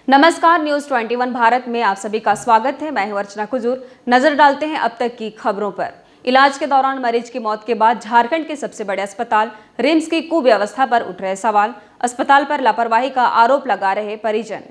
नमस्कार, न्यूज 21 भारत में आप सभी का स्वागत है। मैं हूं अर्चना कुजूर। नजर डालते हैं अब तक की खबरों पर। इलाज के दौरान मरीज की मौत के बाद झारखंड के सबसे बड़े अस्पताल रिम्स की कुव्यवस्था पर उठ रहे सवाल। अस्पताल पर लापरवाही का आरोप लगा रहे परिजन।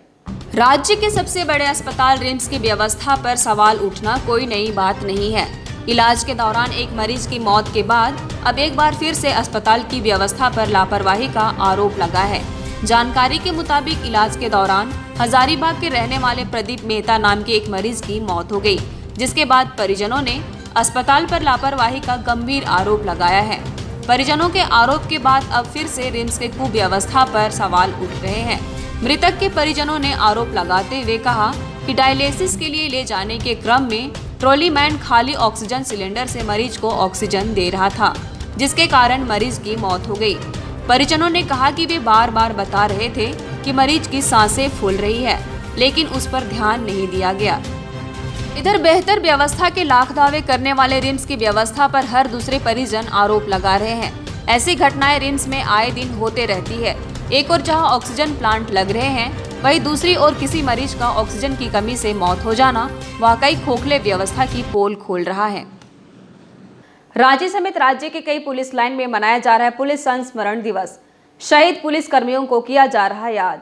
राज्य के सबसे बड़े अस्पताल रिम्स की व्यवस्था पर सवाल उठना कोई नई बात नहीं है। इलाज के दौरान एक मरीज की मौत के बाद अब एक बार फिर से अस्पताल की व्यवस्था पर लापरवाही का आरोप लगा है। जानकारी के मुताबिक इलाज के दौरान हजारीबाग के रहने वाले प्रदीप मेहता नाम के एक मरीज की मौत हो गई, जिसके बाद परिजनों ने अस्पताल पर लापरवाही का गंभीर आरोप लगाया है। परिजनों के आरोप के बाद अब फिर से रिम्स के कुव्यवस्था पर सवाल उठ रहे हैं। मृतक के परिजनों ने आरोप लगाते हुए कहा कि डायलिसिस के लिए ले जाने के क्रम में ट्रॉली मैन खाली ऑक्सीजन सिलेंडर से मरीज को ऑक्सीजन दे रहा था, जिसके कारण मरीज की मौत हो गई। परिजनों ने कहा कि वे बार बार बता रहे थे कि मरीज की सांसें फूल रही है, लेकिन उस पर ध्यान नहीं दिया गया। इधर बेहतर व्यवस्था के लाख दावे करने वाले रिम्स की व्यवस्था पर हर दूसरे परिजन आरोप लगा रहे हैं। ऐसी घटनाएं रिम्स में आए दिन होते रहती है। एक और जहां ऑक्सीजन प्लांट लग रहे हैं, वहीं दूसरी ओर किसी मरीज का ऑक्सीजन की कमी से मौत हो जाना वाकई खोखले व्यवस्था की पोल खोल रहा है। रांची समेत राज्य के कई पुलिस लाइन में मनाया जा रहा है पुलिस संस्मरण दिवस। शहीद पुलिस कर्मियों को किया जा रहा याद।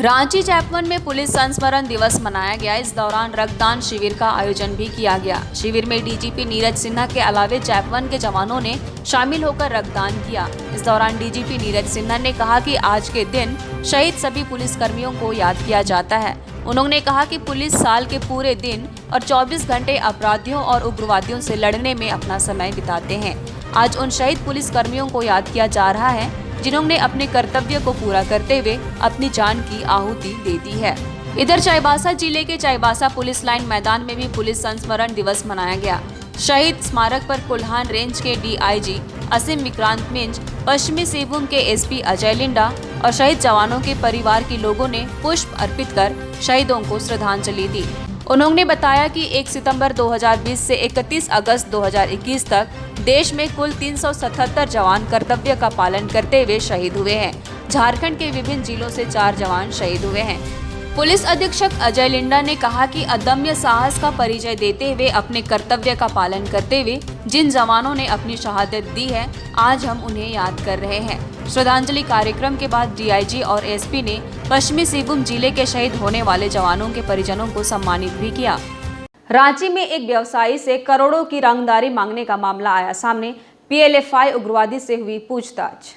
रांची चैपवन में पुलिस संस्मरण दिवस मनाया गया। इस दौरान रक्तदान शिविर का आयोजन भी किया गया। शिविर में डीजीपी नीरज सिन्हा के अलावे चैपवन के जवानों ने शामिल होकर रक्तदान किया। इस दौरान डीजीपी नीरज सिन्हा ने कहा कि आज के दिन शहीद सभी पुलिस कर्मियों को याद किया जाता है। उन्होंने कहा कि पुलिस साल के पूरे दिन और 24 घंटे अपराधियों और उग्रवादियों से लड़ने में अपना समय बिताते हैं। आज उन शहीद पुलिस कर्मियों को याद किया जा रहा है जिन्होंने अपने कर्तव्य को पूरा करते हुए अपनी जान की आहुति दे दी है। इधर चाईबासा जिले के चाईबासा पुलिस लाइन मैदान में भी पुलिस संस्मरण दिवस मनाया गया। शहीद स्मारक पर कुल्हान रेंज के डीआईजी असीम विक्रांत मिंज, पश्चिमी सिंहभूम के एसपी अजय लिंडा और शहीद जवानों के परिवार के लोगों ने पुष्प अर्पित कर शहीदों को श्रद्धांजलि दी। उन्होंने बताया कि 1 सितंबर 2020 से 31 अगस्त 2021 तक देश में कुल 377 जवान कर्तव्य का पालन करते हुए शहीद हुए हैं। झारखंड के विभिन्न जिलों से 4 जवान शहीद हुए हैं। पुलिस अधीक्षक अजय लिंडा ने कहा कि अदम्य साहस का परिचय देते हुए अपने कर्तव्य का पालन करते हुए जिन जवानों ने अपनी शहादत दी है, आज हम उन्हें याद कर रहे हैं। श्रद्धांजलि कार्यक्रम के बाद डीआईजी और एसपी ने पश्चिमी सिंहभूम जिले के शहीद होने वाले जवानों के परिजनों को सम्मानित भी किया। रांची में एक व्यवसायी से करोड़ों की रंगदारी मांगने का मामला आया सामने। पीएलएफआई उग्रवादी से हुई पूछताछ।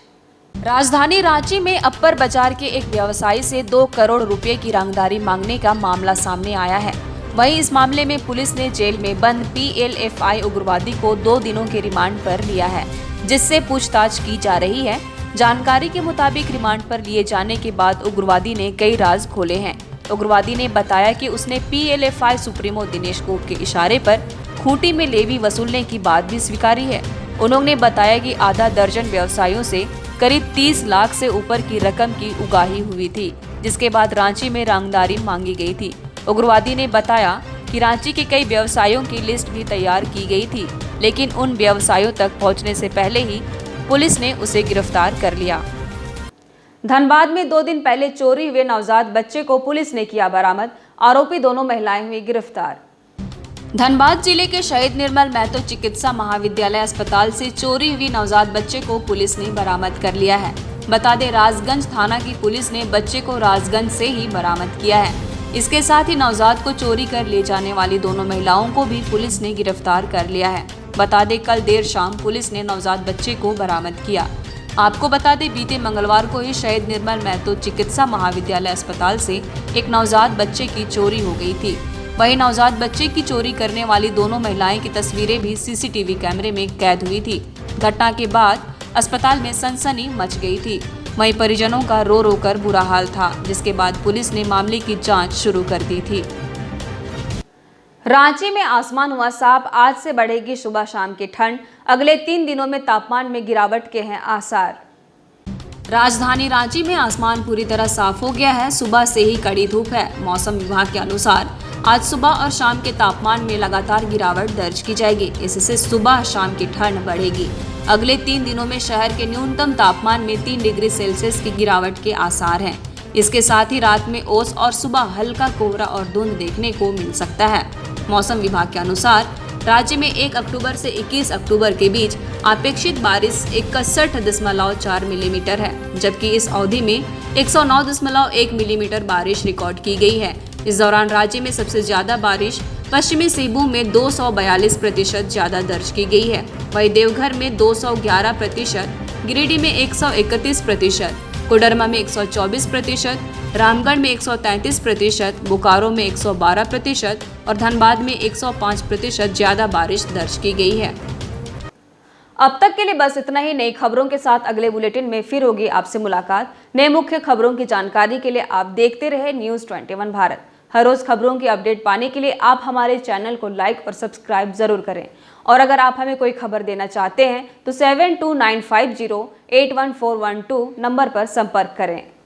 राजधानी रांची में अपर बाजार के एक व्यवसायी से 2 करोड़ रुपए की रंगदारी मांगने का मामला सामने आया है। वहीं इस मामले में पुलिस ने जेल में बंद पीएलएफआई उग्रवादी को 2 दिनों के रिमांड पर लिया है, जिससे पूछताछ की जा रही है। जानकारी के मुताबिक रिमांड पर लिए जाने के बाद उग्रवादी ने कई राज खोले हैं। उग्रवादी ने बताया कि उसने पीएलएफआई सुप्रीमो दिनेश गोप के इशारे पर खूंटी में लेवी वसूलने की बात भी स्वीकारी है। उन्होंने बताया कि आधा दर्जन व्यवसायियों से करीब 30 लाख से ऊपर की रकम की उगाही हुई थी, जिसके बाद रांची में रंगदारी मांगी गई थी। उग्रवादी ने बताया कि रांची के कई व्यवसायियों की लिस्ट भी तैयार की गई थी, लेकिन उन व्यवसायियों तक पहुंचने से पहले ही पुलिस ने उसे गिरफ्तार कर लिया। धनबाद में 2 दिन पहले चोरी हुए नवजात बच्चे को पुलिस ने किया बरामद। आरोपी दोनों महिलाएं हुई गिरफ्तार। धनबाद जिले के शहीद निर्मल महतो चिकित्सा महाविद्यालय अस्पताल से चोरी हुई नवजात बच्चे को पुलिस ने बरामद कर लिया है। बता दें, राजगंज थाना की पुलिस ने बच्चे को राजगंज से ही बरामद किया है। इसके साथ ही नवजात को चोरी कर ले जाने वाली दोनों महिलाओं को भी पुलिस ने गिरफ्तार कर लिया है। बता दें, कल देर शाम पुलिस ने नवजात बच्चे को बरामद किया। आपको बता दें, बीते मंगलवार को ही शहीद निर्मल महतो चिकित्सा महाविद्यालय अस्पताल से एक नवजात बच्चे की चोरी हो गई थी। वहीं नवजात बच्चे की चोरी करने वाली दोनों महिलाएं की तस्वीरें भी सीसीटीवी कैमरे में कैद हुई थी। घटना के बाद अस्पताल में सनसनी मच गई थी। वहीं परिजनों का रो रो कर बुरा हाल था, जिसके बाद पुलिस ने मामले की जांच शुरू कर दी थी। रांची में आसमान हुआ साफ। आज से बढ़ेगी सुबह शाम की ठंड। अगले 3 दिनों में तापमान में गिरावट के हैं आसार। राजधानी रांची में आसमान पूरी तरह साफ हो गया है। सुबह से ही कड़ी धूप है। मौसम विभाग के अनुसार आज सुबह और शाम के तापमान में लगातार गिरावट दर्ज की जाएगी। इससे सुबह शाम की ठंड बढ़ेगी। अगले 3 दिनों में शहर के न्यूनतम तापमान में 3 डिग्री सेल्सियस की गिरावट के आसार हैं। इसके साथ ही रात में ओस और सुबह हल्का कोहरा और धुंध देखने को मिल सकता है। मौसम विभाग के अनुसार राज्य में 1 अक्टूबर से 21 अक्टूबर के बीच अपेक्षित बारिश 61.4 मिलीमीटर है, जबकि इस अवधि में 109.1 मिलीमीटर बारिश रिकॉर्ड की गई है। इस दौरान राज्य में सबसे ज्यादा बारिश पश्चिमी सिंहभूम में 242% ज्यादा दर्ज की गई है। वहीं देवघर में 211%, गिरिडीह में 131%, कोडरमा में 124%, रामगढ़ में 133%, बोकारो में 112% और धनबाद में 105% ज्यादा बारिश दर्ज की गई है। अब तक के लिए बस इतना ही। नई खबरों के साथ अगले बुलेटिन में फिर होगी आपसे मुलाकात। नए मुख्य खबरों की जानकारी के लिए आप देखते रहे न्यूज़ 21 भारत। हर रोज खबरों की अपडेट पाने के लिए आप हमारे चैनल को लाइक और सब्सक्राइब जरूर करें। और अगर आप हमें कोई खबर देना चाहते हैं तो 7295081412 नंबर पर संपर्क करें।